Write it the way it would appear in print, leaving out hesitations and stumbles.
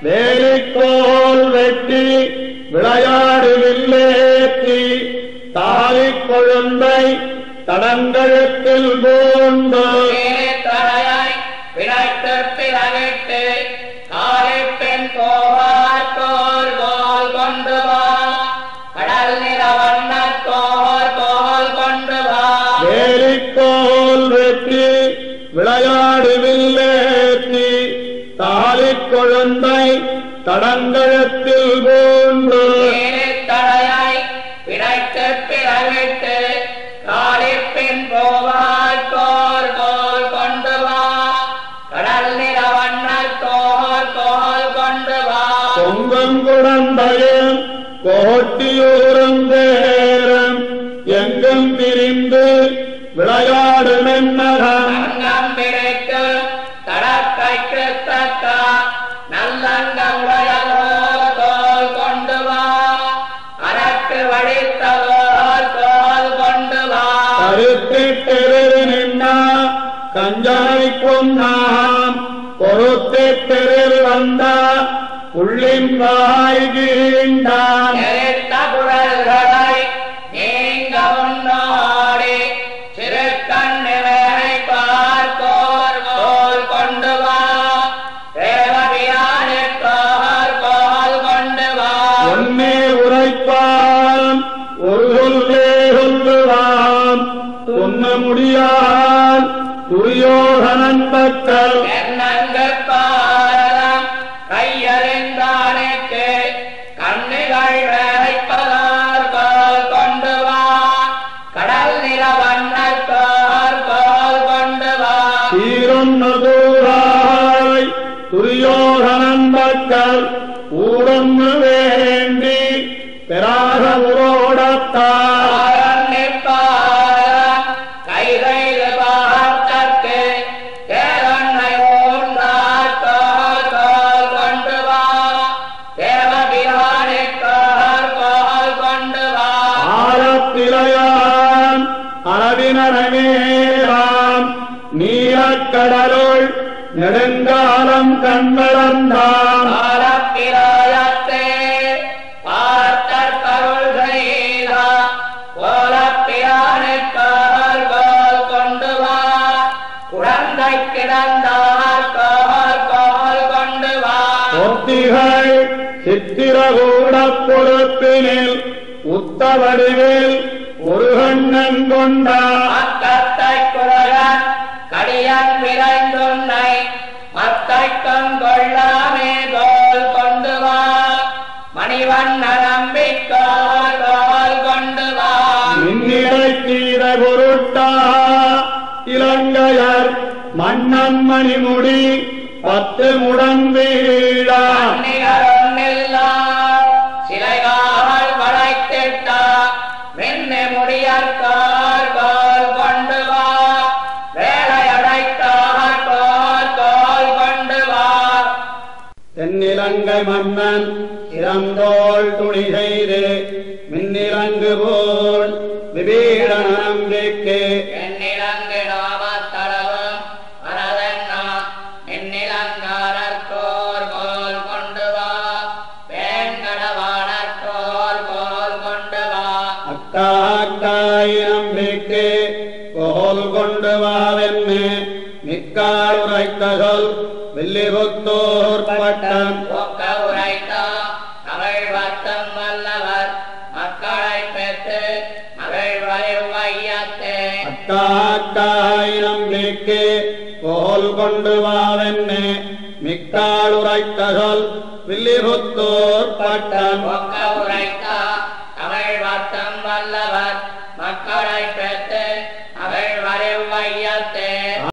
வேலிக்கோல் வெட்டி விளையாடு வில்லேற்றி தாலிக் கொழுந்தை தடங்கழுத்தில் பூண்டு தடையாய் விளைத்து பிறவிட்டு காலிப்பெண் கோவார் கோல் கோல் கொண்டு வா கடல் நிற வண்ண கோல் கோல் கொண்டு வா வேலிக்கோல் வெட்டி விளையாடு வில்லேற்றி தாலிக் கொழுந்தை தடங்கழுத்தில் பூண்டு தடையாய் விளைத்து பிறவிட்டு காலிப்பெண் கோவார் கோல் கோல் கொண்டு வா கடல் நிற வண்ண கோல் கோல் கொண்டு வா பொங்கங்குடந்தையும் கோட்டியூரும் தேரம் எங்கும் பிரிந்து விளையாடு மென்னகம் அங்கம் பிரித்து தடக்கைக்கு தக்க நல்லங்கமுடைய கோல் கொண்டு வா அரக்கு வழித்தோல் கோல் கொண்டு வா கருத்திட்டெரு நின்னா கஞ்சாய்க்கும் நாம் பொறுத்திட்டெரு வந்த புள்ளின் வாய் கீண்டான் எரித்த குரல்களை நீங்க உன்னோடி சிறு கண்ணிலை பார்க்கோர் கோல் கொண்டு வா தேவபியானி கோல் கோல் கொண்டு வா ஒன்னே உரைப்பான் ஒரு சொல்லே சொல்லுவான் சொன்ன முடியான் துரியோதனன் பக்கல் என்னங்கு பாரதம் கையறிந்தானுக்கு கண்ணிகள் வேலைப்பதார் கோல் கொண்டு வா கடல் நிற வண்ண கோல் கோல் கொண்டு வா சீரொன்னு தூராய் துரியோதனன் பக்கல் ஊரொன்னு வேண்டி பெறாத உரோடத்தார் கைகைது பார்த்தற்கு தேவன்னை ஊர்ந்தார் கோல் கோல் கொண்டு வா தேவபிரானி கோல் கோல் கொண்டு வா ஆழத்திலையான் அளவினரமேராம் நீலக்கடலுள் நெடுங்காலம் கண்வளர்ந்தான் காலப்பிராயத்தே பார்த்தற் கருள் செய்தா கோலப்பிரானி கோல் கோல் கொண்டு வா குழந்தை கிடந்தார் கோல் கோல் கொண்டு வா ஒத்திகள் சித்திரகூட பொறுப்பினில் உத்தவடிவில் ஒரு கண்ணன் கொண்டார் அக்கத்தை குரகன் கடியன் விரைந்துன்னை மத்தைக்கம் கொள்ளாமே கோல் கொண்டு வா மணிவண்ண நம்பிக்கோல் கோல் கொண்டு வா மின்னிடை தீர பொருட்டா இலங்கையர் மன்னன் மணிமுடி 10 முடன் வீழா நிகரொன்னில்லா சிலைகால் படைத்திட்டா மின்னி முடியற்கார் கோல் கொண்டு வா வேலையடைத்தார் கோல் கோல் கொண்டு வா தென்னிலங்கை மன்னன் இறந்தோள் துணி செய்து மின்னிலங்கு போல் விபீடன நம்பிக்கை என்னிலங்கு நாமத்தளவும் வரதென்னா என்னிலங்காரற்கோர் கோல் கொண்டு வா வேங்கடவானற்கோர் கோல் கொண்டு வா அக்காக்காய் நம்பிக்கை கோல் கொண்டு வாவென்னு மிக்காளுரைத்த சொல் வில்லிபுத்தூர் பட்டம் ஒக்க உரைத்தா தமிழ் வத்தம் வல்லவர் மக்களை பெற்று மகள் வையத்தே அக்காக்காய் நம்பிக்கை கோல் கொண்டு வாவென்னு மிக்காளுரைத்த சொல் வில்லிபுத்தூர் பட்டம் ஒக்க உரைத்தா தமிழ் வத்தம் வல்லவர் மக்களை பெற்று